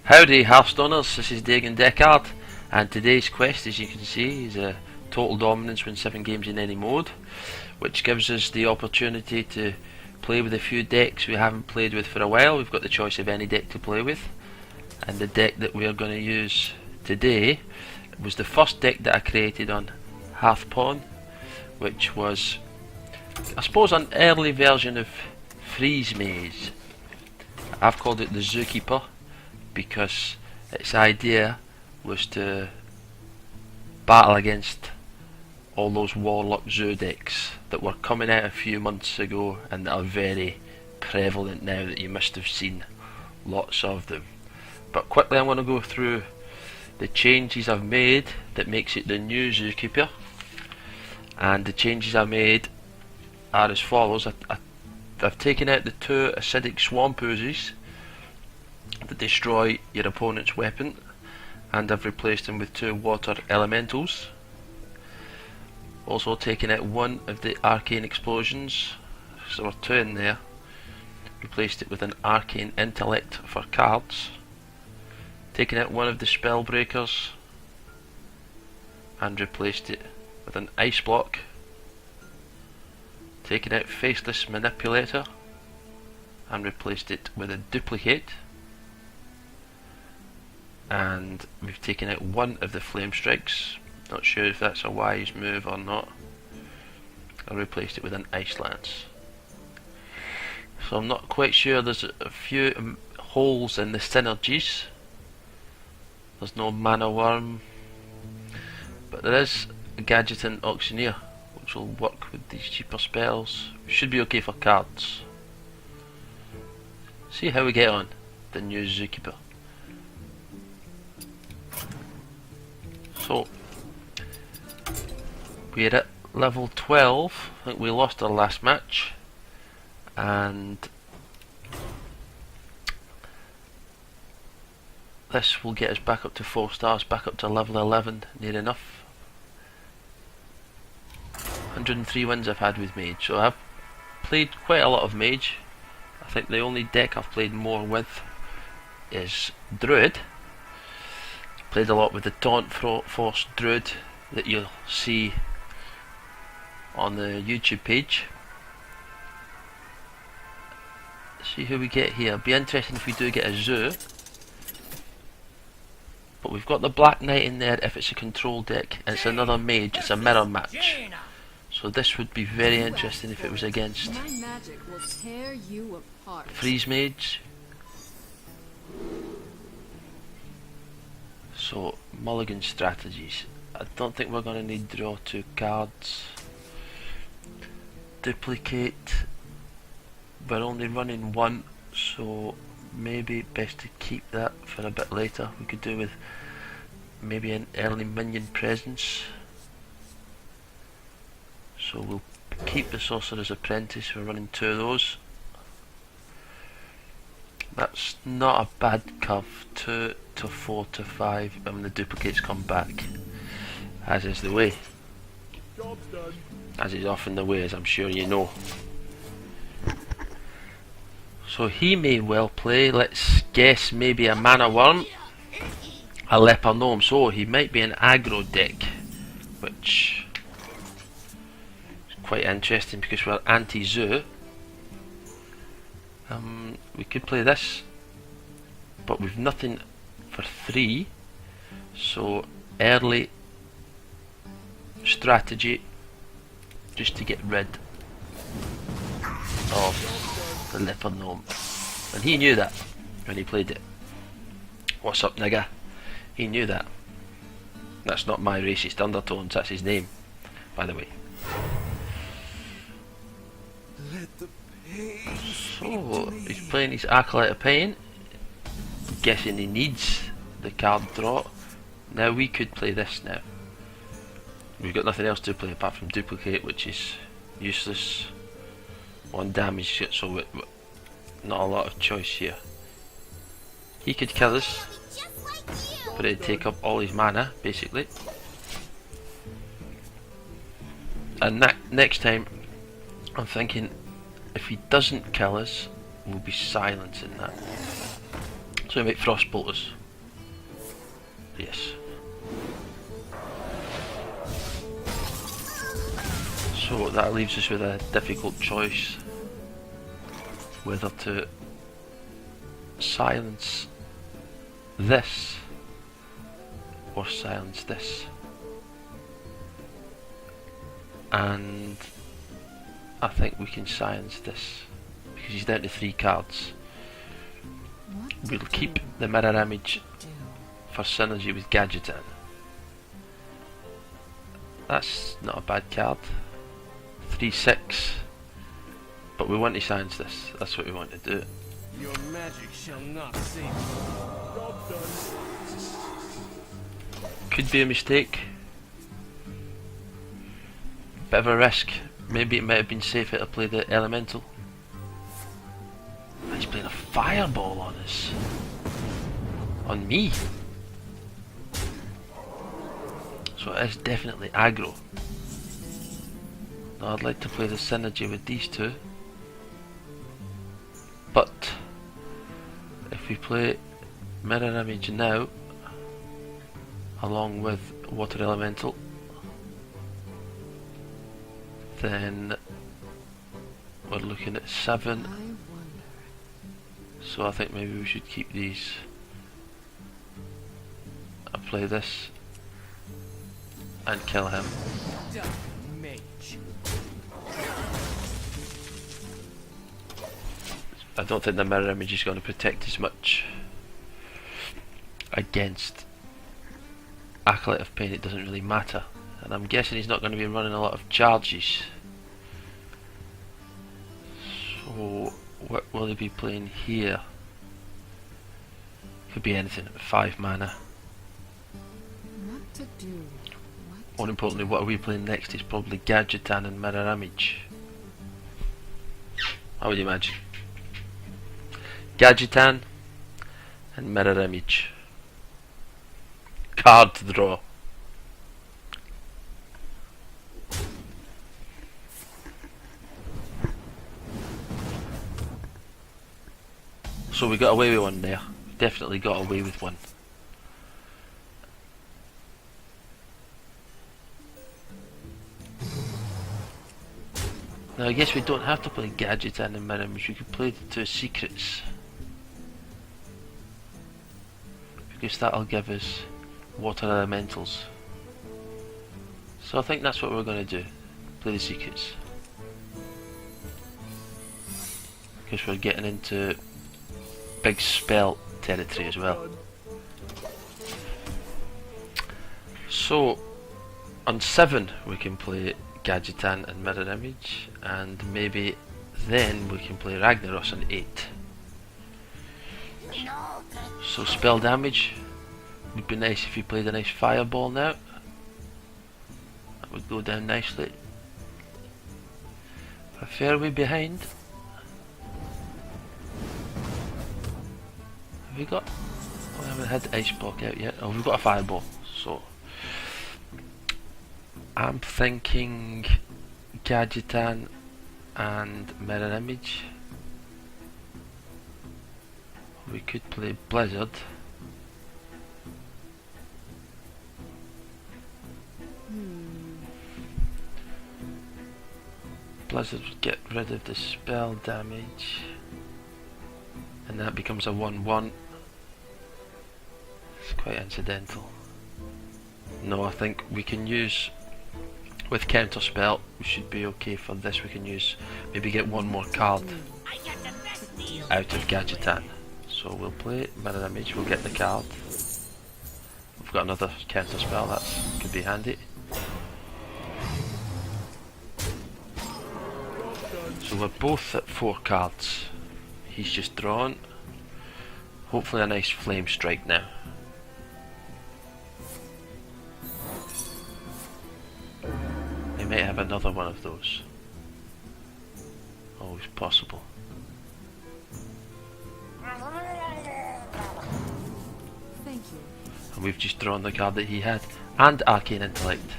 Howdy Hearthstoners, this is Dagan Deckard, and today's quest, as you can see, is a total dominance win 7 games in any mode, which gives us the opportunity to play with a few decks we haven't played with for a while. We've got the choice of any deck to play with, and the deck that we are going to use today was the first deck that I created on Hearthstone, which was, I suppose, an early version of Freeze Mage. I've called it the Zookeeper because its idea was to battle against all those Warlock Zoo decks that were coming out a few months ago and that are very prevalent now, that you must have seen lots of them. But quickly I'm going to go through the changes I've made that makes it the new Zookeeper, and the changes I made are as follows. I've taken out the 2 acidic swamp oozes that destroy your opponent's weapon, and I've replaced them with 2 water elementals. Also taken out 1 of the arcane explosions, so there were 2 in there. Replaced it with an arcane intellect for cards. Taken out 1 of the spell breakers and replaced it with an ice block. Taken out faceless manipulator and replaced it with a duplicate. And we've taken out 1 of the flame strikes. Not sure if that's a wise move or not. I replaced it with an ice lance. So I'm not quite sure. There's a few holes in the synergies. There's no mana worm, but there is a gadget and auctioneer, which will work with these cheaper spells. Should be okay for cards. See how we get on the new Zookeeper. So we're at level 12. I think we lost our last match, and this will get us back up to 4 stars, back up to level 11, near enough. 103 wins I've had with Mage, so I've played quite a lot of Mage. I think the only deck I've played more with is Druid. Played a lot with the Taunt Force Druid that you'll see on the YouTube page. See who we get here. Be interesting if we do get a Zoo. But we've got the Black Knight in there if it's a control deck, and it's another Mage, it's a mirror match. So this would be very interesting if it was against Freeze Mage. So, mulligan strategies. I don't think we're going to need to draw 2 cards. Duplicate. We're only running 1, so maybe best to keep that for a bit later. We could do with maybe an early minion presence. So we'll keep the Sorcerer's Apprentice. We're running 2 of those. That's not a bad curve. 2 to 4 to 5 when the duplicates come back, as is the way. As is often the way, as I'm sure you know. So he may well play, let's guess, maybe a mana worm, a leper gnome. So he might be an aggro deck, which is quite interesting because we're anti-zoo. We could play this, but we've nothing for 3, so early strategy just to get rid of the leper gnome, and he knew that when he played it. What's up, nigga? He knew that. That's not my racist undertones, that's his name, by the way. So he's playing his Acolyte of Pain. I'm guessing he needs the card draw. Now we could play this now. We've got nothing else to play apart from Duplicate, which is useless. 1 damage, so not a lot of choice here. He could kill us, but it'd take up all his mana, basically. And next time, I'm thinking, if he doesn't kill us, we'll be silencing that. So we make Frostbolt us. Yes. So that leaves us with a difficult choice whether to silence this or silence this. And I think we can silence this because he's down to 3 cards. We'll keep the mirror image for synergy with Gadgetan. That's not a bad card. 3/6. But we want to silence this. That's what we want to do. Your magic shall not save you. Could be a mistake. Bit of a risk. Maybe it might have been safer to play the elemental. He's playing a fireball on us. On me. So it is definitely aggro. Now I'd like to play the synergy with these two. But if we play mirror image now along with water elemental, then we're looking at 7. So I think maybe we should keep these. I'll play this and kill him. Mage. I don't think the mirror image is going to protect as much against Acolyte of Pain. It doesn't really matter. And I'm guessing he's not going to be running a lot of charges. So what will he be playing here? Could be anything at 5 mana. What to do? More importantly, what are we playing next is probably Gadgetan and Mirror Image. I would imagine. Gadgetan and Mirror Image. Card draw. So we got away with one there. Definitely got away with one. Now I guess we don't have to play Gadgetan and Mirror Image. We could play the 2 secrets. Because that'll give us water elementals. So I think that's what we're going to do. Play the secrets. Because we're getting into big spell territory as well. So on 7 we can play Gadgetan and Mirror Image, and maybe then we can play Ragnaros on 8. So spell damage would be nice if you played a nice fireball now. That would go down nicely. A fair way behind. Have we got? Oh, we haven't had the ice block out yet. Oh, we've got a fireball. So I'm thinking Gadgetan and Mirror Image. We could play Blizzard. Blizzard would get rid of the spell damage, and that becomes a 1/1. It's quite incidental. No, I think we can use with counter spell. We should be okay for this. We can use maybe get one more card out of Gadgetan. So we'll play Mirror Image. We'll get the card. We've got another counter spell. That could be handy. So we're both at 4 cards. He's just drawn. Hopefully a nice flame strike now. He might have another one of those. Always possible. Thank you. And we've just drawn the card that he had. And Arcane Intellect.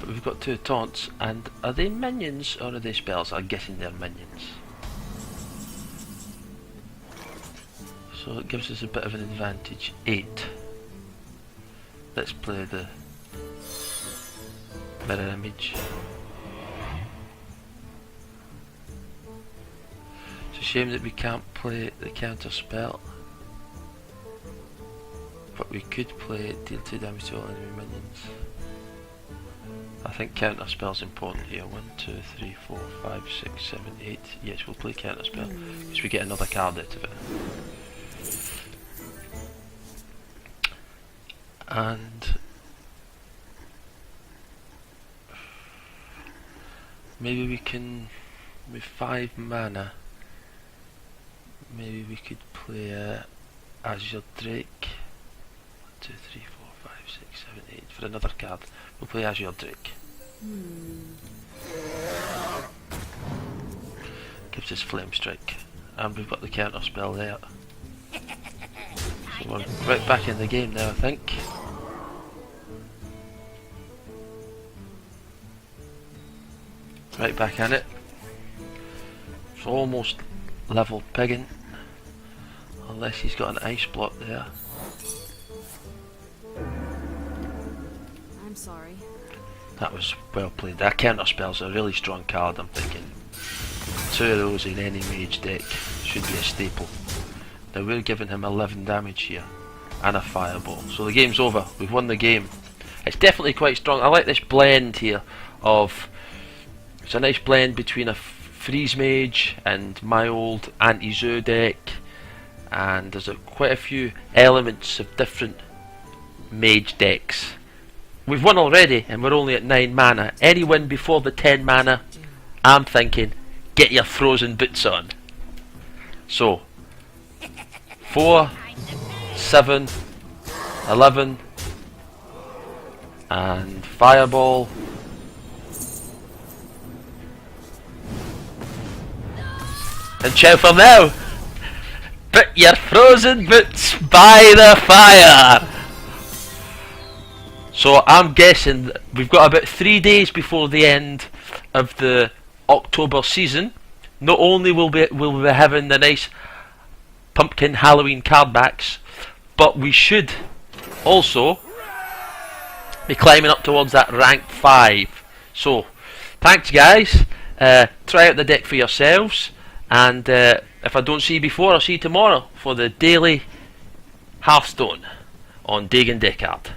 But we've got 2 taunts, and are they minions or are they spells? I'm guessing they're minions. So it gives us a bit of an advantage. 8. Let's play the mirror image. It's a shame that we can't play the counter spell, but we could play it, deal 2 damage to all enemy minions. I think counter spell's important here. 1, 2, 3, 4, 5, 6, 7, 8. Yes, we'll play counter spell because we get another card out of it. And maybe we can, with 5 mana, maybe we could play Azure Drake. 1, 2, 3, 4, 5, 6, 7, 8 for another card. We'll play Azure Drake. Gives us Flame Strike, and we've got the counter spell there. So we're right back in the game now, I think. Right back in it. It's almost level pigging, unless he's got an ice block there. I'm sorry. That was well played. That counter spell's a really strong card. I'm thinking 2 of those in any mage deck should be a staple. Now we're giving him 11 damage here and a fireball. So the game's over. We've won the game. It's definitely quite strong. I like this blend here of, it's a nice blend between a freeze mage and my old anti-zoo deck, and there's quite a few elements of different mage decks. We've won already and we're only at 9 mana. Any win before the 10 mana, I'm thinking get your frozen boots on. So 4, 7, 11 and fireball. And chow for now. Put your frozen boots by the fire. So I'm guessing that we've got about 3 days before the end of the October season. Not only will we be having the nice pumpkin Halloween card backs, but we should also be climbing up towards that rank 5. So thanks guys. Try out the deck for yourselves, and if I don't see you before, I'll see you tomorrow for the daily Hearthstone on Dagon Deckard.